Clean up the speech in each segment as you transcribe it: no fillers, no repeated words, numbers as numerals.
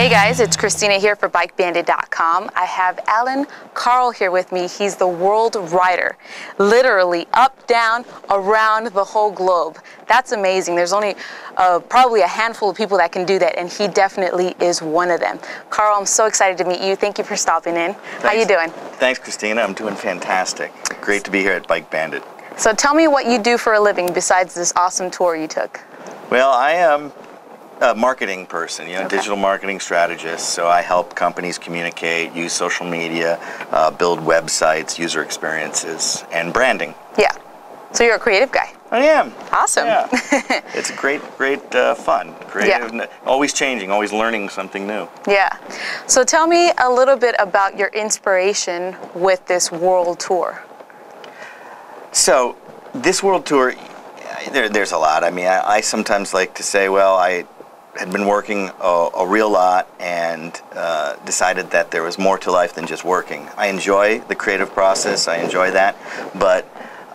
Hey guys, it's Christina here for BikeBandit.com. I have Allan Karl here with me. He's the WorldRider, literally up, down, around the whole globe. That's amazing. There's only probably a handful of people that can do that, and he definitely is one of them. Karl, I'm so excited to meet you. Thank you for stopping in. Thanks. How you doing? Thanks, Christina. I'm doing fantastic. Great to be here at Bike Bandit. So tell me what you do for a living besides this awesome tour you took. Well, I am a marketing person, Okay. digital marketing strategist. So I help companies communicate, use social media, build websites, user experiences, and branding. Yeah. So you're a creative guy. I am. Awesome. Yeah. It's great fun. Creative, Yeah. Always changing, always learning something new. Yeah. So tell me a little bit about your inspiration with this world tour. So this world tour, there's a lot. I mean, I sometimes like to say, well, I had been working a real lot and decided that there was more to life than just working. I enjoy the creative process, I enjoy that, but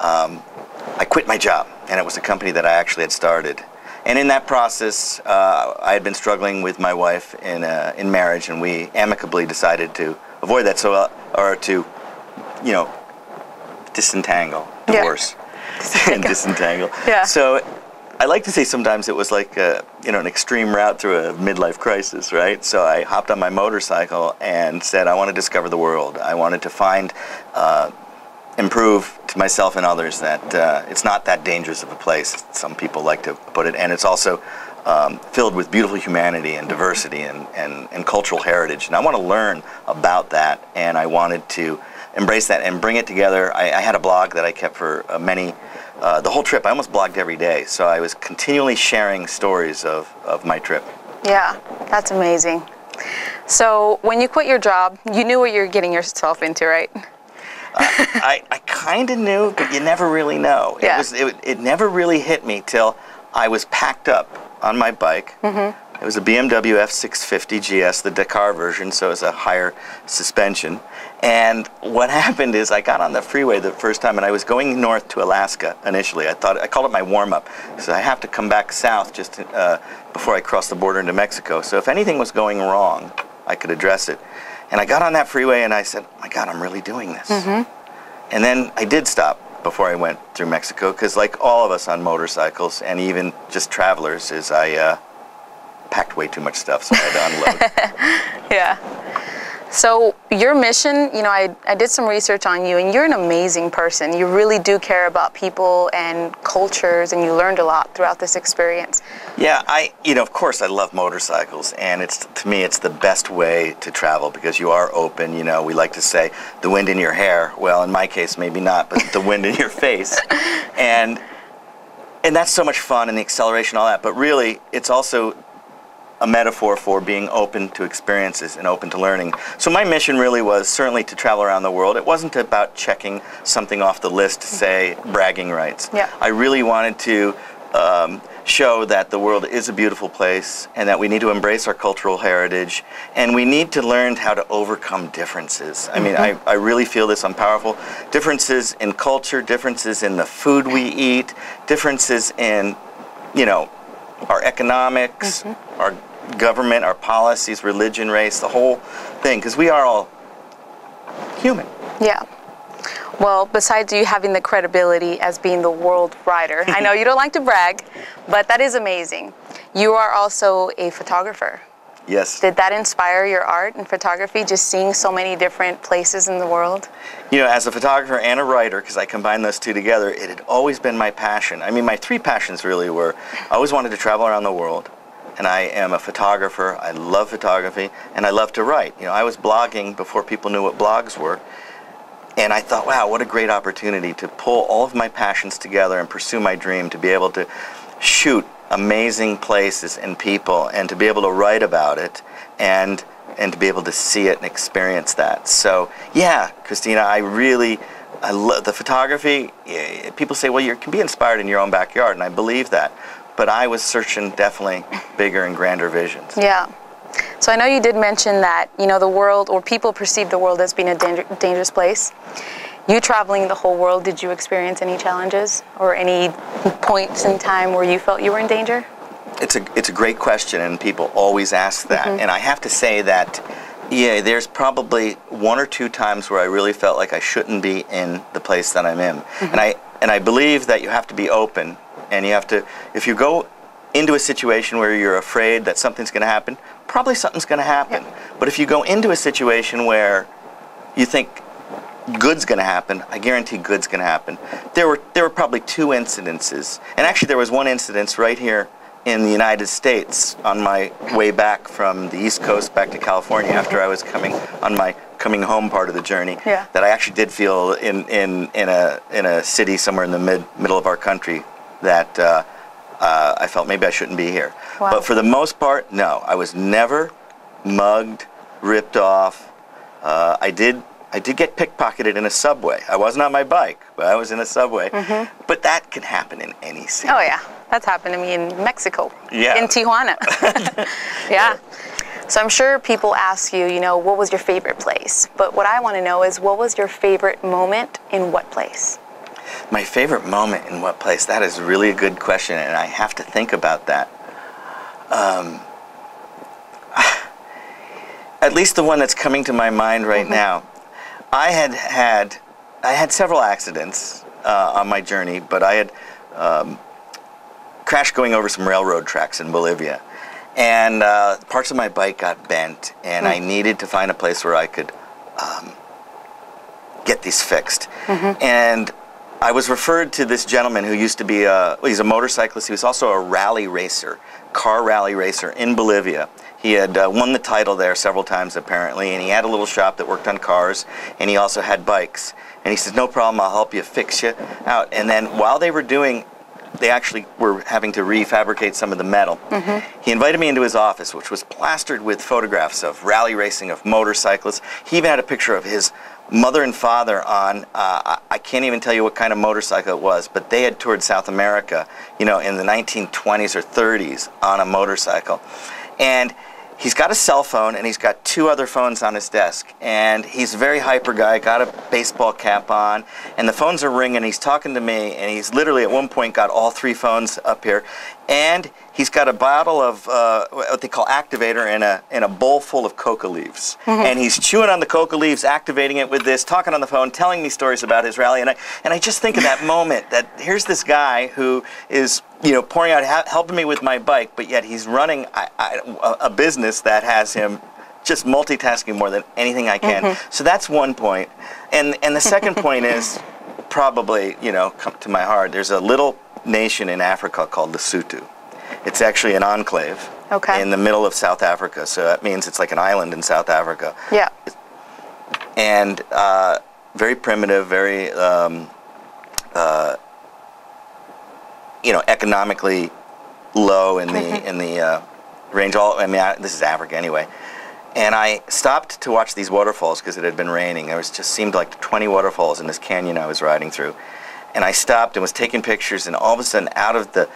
I quit my job, and it was a company that I actually had started. And in that process, I had been struggling with my wife in marriage, and we amicably decided to avoid that, or to, disentangle, divorce, and disentangle. Yeah. So I like to say sometimes it was like an extreme route through a midlife crisis, right? So I hopped on my motorcycle and said, I want to discover the world. I wanted to find, improve to myself and others that it's not that dangerous of a place, some people like to put it, and it's also filled with beautiful humanity and diversity and cultural heritage. And I want to learn about that, and I wanted to embrace that and bring it together. I had a blog that I kept for the whole trip. I almost blogged every day, so I was continually sharing stories of my trip. Yeah, that's amazing. So when you quit your job, you knew what you were getting yourself into, right? I kind of knew, but you never really know. Yeah. It never really hit me till I was packed up on my bike. Mm-hmm. It was a BMW F650 GS, the Dakar version, so it was a higher suspension. And what happened is I got on the freeway the first time, and I was going north to Alaska initially. I called it my warm-up, so I have to come back south just before I cross the border into Mexico. So if anything was going wrong, I could address it. And I got on that freeway, and I said, oh my God, I'm really doing this. Mm-hmm. And then I did stop before I went through Mexico, because like all of us on motorcycles, and even just travelers, is I packed way too much stuff, so I had to unload. Yeah. So your mission, I did some research on you, and you're an amazing person. You really do care about people and cultures, and you learned a lot throughout this experience. Yeah, of course I love motorcycles, and to me it's the best way to travel because you are open. We like to say the wind in your hair. Well, in my case, maybe not, but the wind in your face. And that's so much fun, and the acceleration, all that. But really, it's also a metaphor for being open to experiences and open to learning. So my mission really was certainly to travel around the world. It wasn't about checking something off the list to say bragging rights. Yeah. I really wanted to show that the world is a beautiful place and that we need to embrace our cultural heritage and we need to learn how to overcome differences. I mean, I really feel this. I'm powerful. Differences in culture, differences in the food we eat, differences in, our economics, our government, our policies, religion, race, the whole thing, because we are all human. Yeah. Well, besides you having the credibility as being the WorldRider, I know you don't like to brag, but that is amazing. You are also a photographer. Yes. Did that inspire your art and photography, just seeing so many different places in the world? As a photographer and a writer, because I combine those two together, it had always been my passion. I mean, my three passions really were, I always wanted to travel around the world, and I am a photographer. I love photography, and I love to write. I was blogging before people knew what blogs were, and I thought, wow, what a great opportunity to pull all of my passions together and pursue my dream, to be able to shoot amazing places and people, and to be able to write about it, and to be able to see it and experience that. So, yeah, Christina, I love the photography. People say, well, you can be inspired in your own backyard, and I believe that. But I was searching definitely bigger and grander visions. Yeah. So I know you did mention that, the world, or people perceive the world as being a dangerous place. You traveling the whole world, did you experience any challenges or any points in time where you felt you were in danger? It's a great question, and people always ask that. And I have to say that, yeah, there's probably one or two times where I really felt like I shouldn't be in the place that I'm in. And I believe that you have to be open, and you have to, if you go into a situation where you're afraid that something's going to happen, probably something's going to happen. But if you go into a situation where you think good's going to happen, I guarantee good's going to happen. There were probably two incidences, and actually there was one incident right here in the United States on my way back from the East Coast back to California after I was on my coming home part of the journey, that I actually did feel in a city somewhere in the middle of our country that I felt maybe I shouldn't be here. Wow. But for the most part, no, I was never mugged, ripped off. I did get pickpocketed in a subway. I wasn't on my bike, but I was in a subway. But that can happen in any city. Oh yeah, that's happened to me in Mexico. Yeah. In Tijuana. Yeah. So I'm sure people ask you, you know, what was your favorite place? But what I want to know is, what was your favorite moment in what place? My favorite moment in what place? That is really a good question, and I have to think about that. At least the one that's coming to my mind right now. I had several accidents on my journey, but I had crashed going over some railroad tracks in Bolivia, and parts of my bike got bent, and I needed to find a place where I could get these fixed. And I was referred to this gentleman who used to be he's a motorcyclist. He was also a rally racer, car rally racer in Bolivia. He had won the title there several times apparently, and he had a little shop that worked on cars, and he also had bikes. And he said, no problem, I'll help you fix you out. And then while they actually were having to refabricate some of the metal. He invited me into his office, which was plastered with photographs of rally racing, of motorcyclists. He even had a picture of his mother and father on, I can't even tell you what kind of motorcycle it was, but they had toured South America, you know, in the 1920s or 30s on a motorcycle. And he's got a cell phone, and he's got two other phones on his desk. And he's a very hyper guy, got a baseball cap on, and the phones are ringing. He's talking to me, and he's literally at one point got all three phones up here. And he's got a bottle of what they call activator in a bowl full of coca leaves. And he's chewing on the coca leaves, activating it with this, talking on the phone, telling me stories about his rally. And I just think of that moment, that here's this guy who is, you know, pouring out, helping me with my bike, but yet he's running a business that has him just multitasking more than anything I can. So that's one point. And the second point is probably, you know, come to my heart. There's a little nation in Africa called Lesotho. It's actually an enclave in the middle of South Africa. So that means it's like an island in South Africa. Yeah. And very primitive, very you know, economically low in the range. This is Africa anyway. And I stopped to watch these waterfalls because it had been raining. There was just seemed like 20 waterfalls in this canyon I was riding through. And I stopped and was taking pictures, and all of a sudden, out of the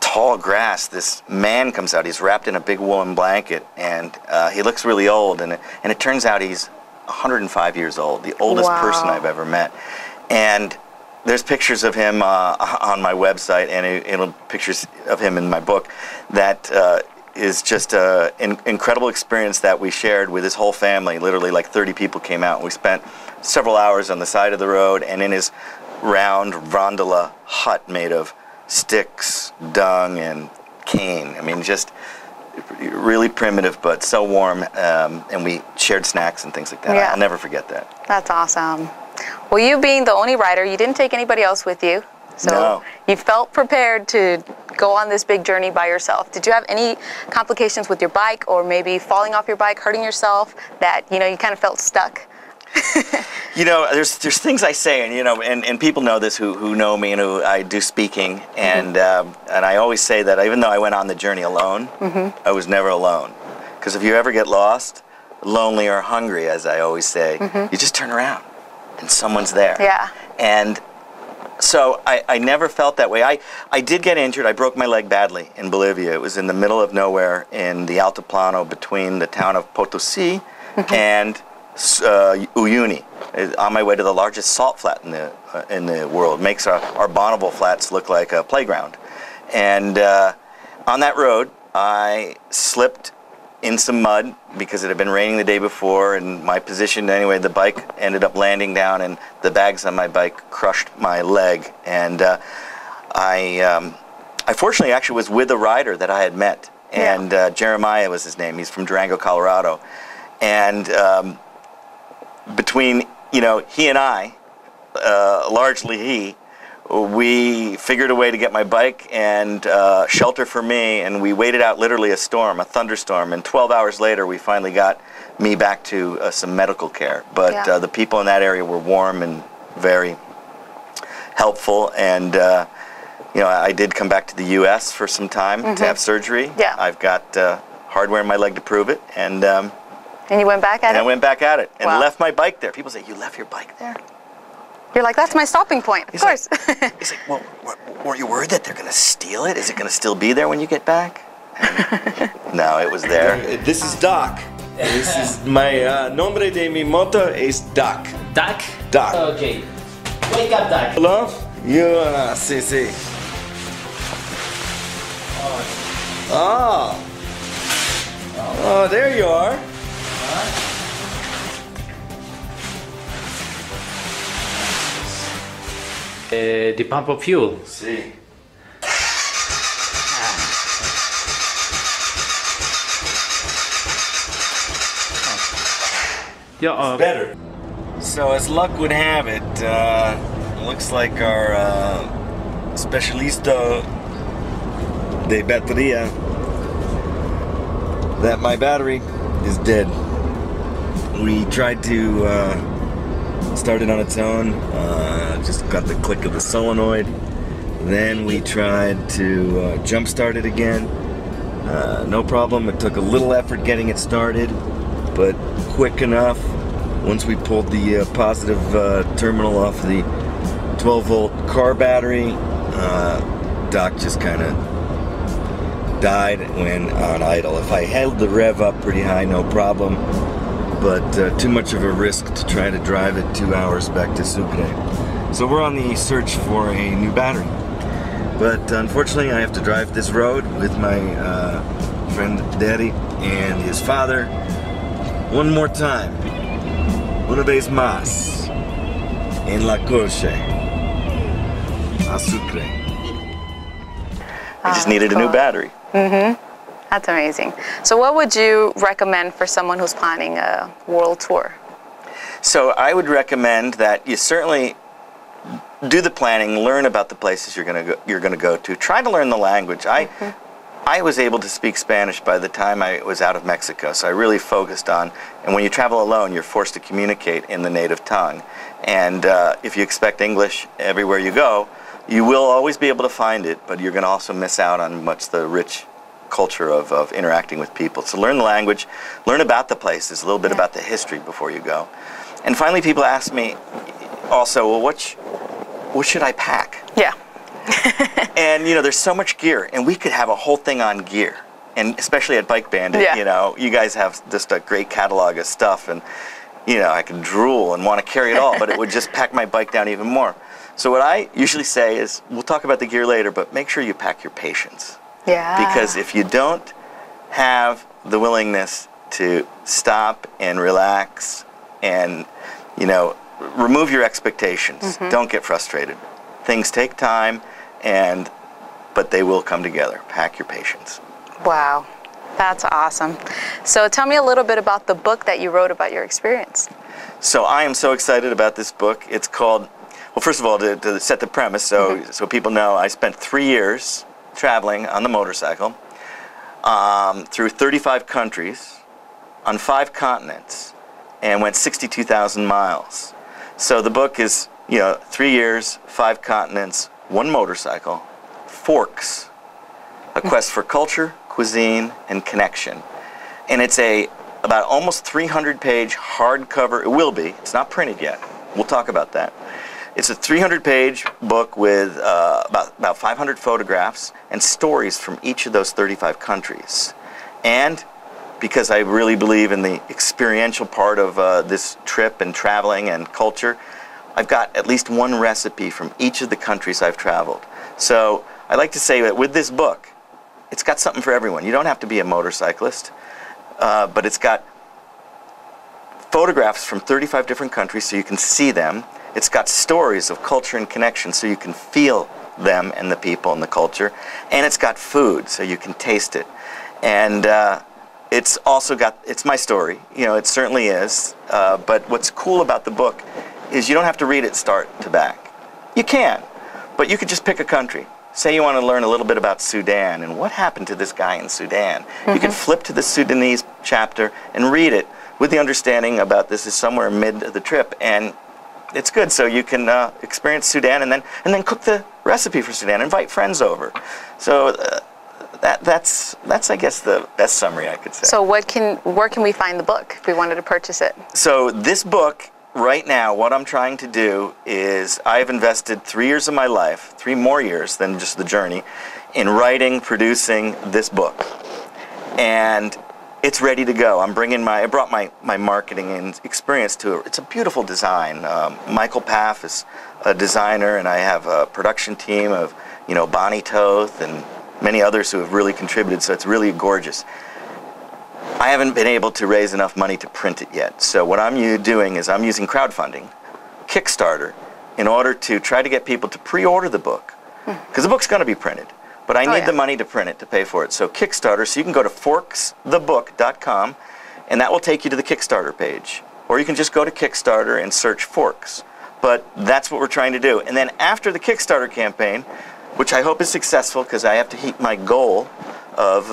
tall grass, this man comes out. He's wrapped in a big woolen blanket, and he looks really old. And it turns out he's 105 years old, the oldest person I've ever met. And there's pictures of him on my website, and pictures of him in my book. That is just an incredible experience that we shared with his whole family. Literally, like 30 people came out. We spent several hours on the side of the road, and in his round gondola hut made of sticks, dung, and cane. I mean, just really primitive, but so warm. And we shared snacks and things like that. I'll never forget that. That's awesome. Well, you being the only rider, you didn't take anybody else with you. So you felt prepared to go on this big journey by yourself. Did you have any complications with your bike, or maybe falling off your bike, hurting yourself, that, you know, you kind of felt stuck? You know, there's things I say, and you know, and people know this who know me and who I do speaking, and I always say that even though I went on the journey alone, I was never alone. Because if you ever get lost, lonely or hungry, as I always say, you just turn around and someone's there. Yeah. And so I never felt that way. I did get injured. I broke my leg badly in Bolivia. It was in the middle of nowhere in the Altiplano between the town of Potosi and Uyuni, on my way to the largest salt flat in the world. Makes our Bonneville flats look like a playground. And on that road, I slipped in some mud because it had been raining the day before, and my position anyway, the bike ended up landing down, and the bags on my bike crushed my leg. And I fortunately actually was with a rider that I had met, and Jeremiah was his name. He's from Durango, Colorado. And between, you know, he and I, largely he, we figured a way to get my bike and shelter for me, and we waited out literally a storm, a thunderstorm, and 12 hours later we finally got me back to some medical care. But the people in that area were warm and very helpful, and you know, I did come back to the U.S. for some time to have surgery. Yeah. I've got hardware in my leg to prove it, and you went back at it? I went back at it and left my bike there. People say, "You left your bike there?" You're like, that's my stopping point, of course. He's like, well, weren't you worried that they're going to steal it? Is it going to still be there when you get back? No, it was there. This is Doc. This is my nombre de mi moto is Doc. Doc? Doc. Okay. Wake up, Doc. Hello? You, sí. Oh, there you are. The pump of fuel. See. Yeah, better. So as luck would have it, looks like our specialista de batería, that my battery is dead. We tried to start it on its own, just got the click of the solenoid. Then we tried to jump start it again. No problem, it took a little effort getting it started, but quick enough. Once we pulled the positive terminal off the 12-volt car battery, Doc just kind of died when on idle. If I held the rev up pretty high, no problem, but too much of a risk to try to drive it 2 hours back to Sucre. So we're on the search for a new battery. But unfortunately, I have to drive this road with my friend Daddy and his father one more time. Una vez más en la coche a Sucre. I just needed a new battery. That's amazing. So what would you recommend for someone who's planning a world tour? So I would recommend that you certainly do the planning, learn about the places you're going to go to. Try to learn the language. I was able to speak Spanish by the time I was out of Mexico, so I really focused on, and when you travel alone, you're forced to communicate in the native tongue. And if you expect English everywhere you go, you will always be able to find it, but you're going to also miss out on much the rich culture of interacting with people. So learn the language, learn about the places, a little bit about the history before you go. And finally, people ask me also, well, what should I pack? Yeah. And you know, there's so much gear, and we could have a whole thing on gear, and especially at Bike Bandit, you know, you guys have just a great catalog of stuff, and you know, I could drool and want to carry it all, but it would just pack my bike down even more. So what I usually say is, we'll talk about the gear later, but make sure you pack your patience. Yeah. Because if you don't have the willingness to stop and relax and, you know, remove your expectations, don't get frustrated. Things take time, but they will come together. Pack your patience. Wow, that's awesome. So tell me a little bit about the book that you wrote about your experience. So I am so excited about this book. It's called, well, first of all, to set the premise, so people know, I spent 3 years traveling on the motorcycle through 35 countries on 5 continents and went 62,000 miles. So the book is, you know, 3 years, 5 continents, 1 motorcycle, Forks, a quest for culture, cuisine, and connection. And it's about almost 300-page hardcover. It will be. It's not printed yet. We'll talk about that. It's a 300-page book with about 500 photographs and stories from each of those 35 countries. And because I really believe in the experiential part of this trip and traveling and culture, I've got at least 1 recipe from each of the countries I've traveled. So I like to say that with this book, it's got something for everyone. You don't have to be a motorcyclist, but it's got photographs from 35 different countries so you can see them. It's got stories of culture and connection so you can feel them and the people and the culture. And it's got food so you can taste it. And it's also got, it's my story, you know, it certainly is. But what's cool about the book is you don't have to read it start to back. You can, but you could just pick a country. Say you want to learn a little bit about Sudan and what happened to this guy in Sudan. You can flip to the Sudanese chapter and read it with the understanding about this is somewhere mid the trip, and it's good. So you can experience Sudan and then cook the recipe for Sudan, invite friends over. So that's I guess the best summary I could say. So where can we find the book if we wanted to purchase it? So this book, right now, what I'm trying to do is I've invested 3 years of my life, 3 more years than just the journey, in writing, producing this book. And it's ready to go. I brought my marketing and experience to it. It's a beautiful design. Michael Paff is a designer, and I have a production team of, you know, Bonnie Toth and many others who have really contributed, so it's really gorgeous. I haven't been able to raise enough money to print it yet. So what I'm doing is I'm using crowdfunding, Kickstarter, in order to try to get people to pre-order the book. Because the book's going to be printed. But I need the money to print it, to pay for it. So Kickstarter, so you can go to forksthebook.com, and that will take you to the Kickstarter page. Or you can just go to Kickstarter and search Forks. But that's what we're trying to do. And then after the Kickstarter campaign, which I hope is successful because I have to hit my goal of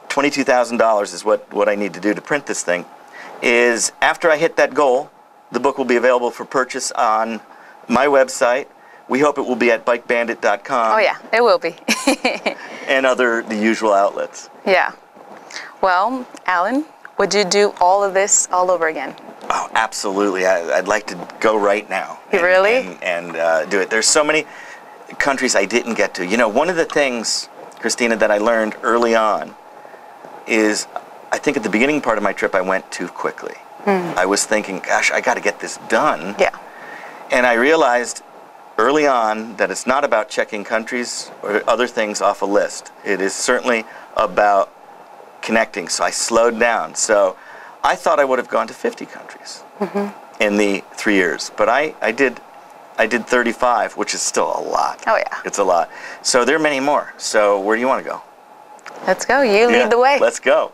$22,000 is what I need to do to print this thing, is after I hit that goal, the book will be available for purchase on my website. We hope it will be at bikebandit.com. Oh yeah, it will be. And the usual outlets. Yeah. Well, Allan, would you do all of this all over again? Oh, absolutely. I'd like to go right now. Really? And do it. There's so many countries I didn't get to. You know, one of the things, Christina, that I learned early on is I think at the beginning part of my trip I went too quickly. I was thinking, gosh, I got to get this done. Yeah. And I realized early on that it's not about checking countries or other things off a list. It is certainly about connecting. So I slowed down. So I thought I would have gone to 50 countries in the 3 years, but I did 35, which is still a lot. Oh yeah. It's a lot. So there are many more. So where do you want to go? Let's go. You lead the way. Let's go.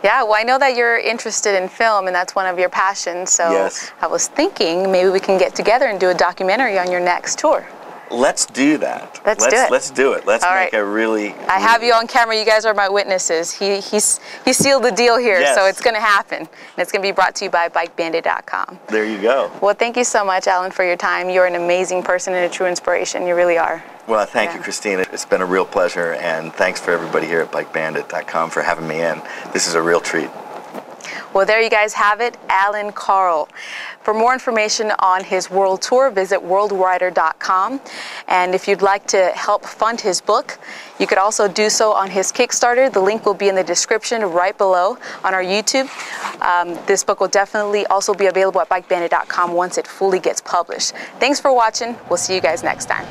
Yeah, well, I know that you're interested in film, and that's one of your passions, so yes. I was thinking maybe we can get together and do a documentary on your next tour. Let's do that. Let's do it. Let's do it. Let's make a really... I have you on camera. You guys are my witnesses. He sealed the deal here, yes. So it's going to happen. And it's going to be brought to you by bikebandit.com. There you go. Well, thank you so much, Allan, for your time. You're an amazing person and a true inspiration. You really are. Well, thank you, Christina. It's been a real pleasure, and thanks for everybody here at bikebandit.com for having me in. This is a real treat. Well, there you guys have it, Allan Karl. For more information on his world tour, visit WorldRider.com. And if you'd like to help fund his book, you could also do so on his Kickstarter. The link will be in the description right below on our YouTube. This book will definitely also be available at bikebandit.com once it fully gets published. Thanks for watching. We'll see you guys next time.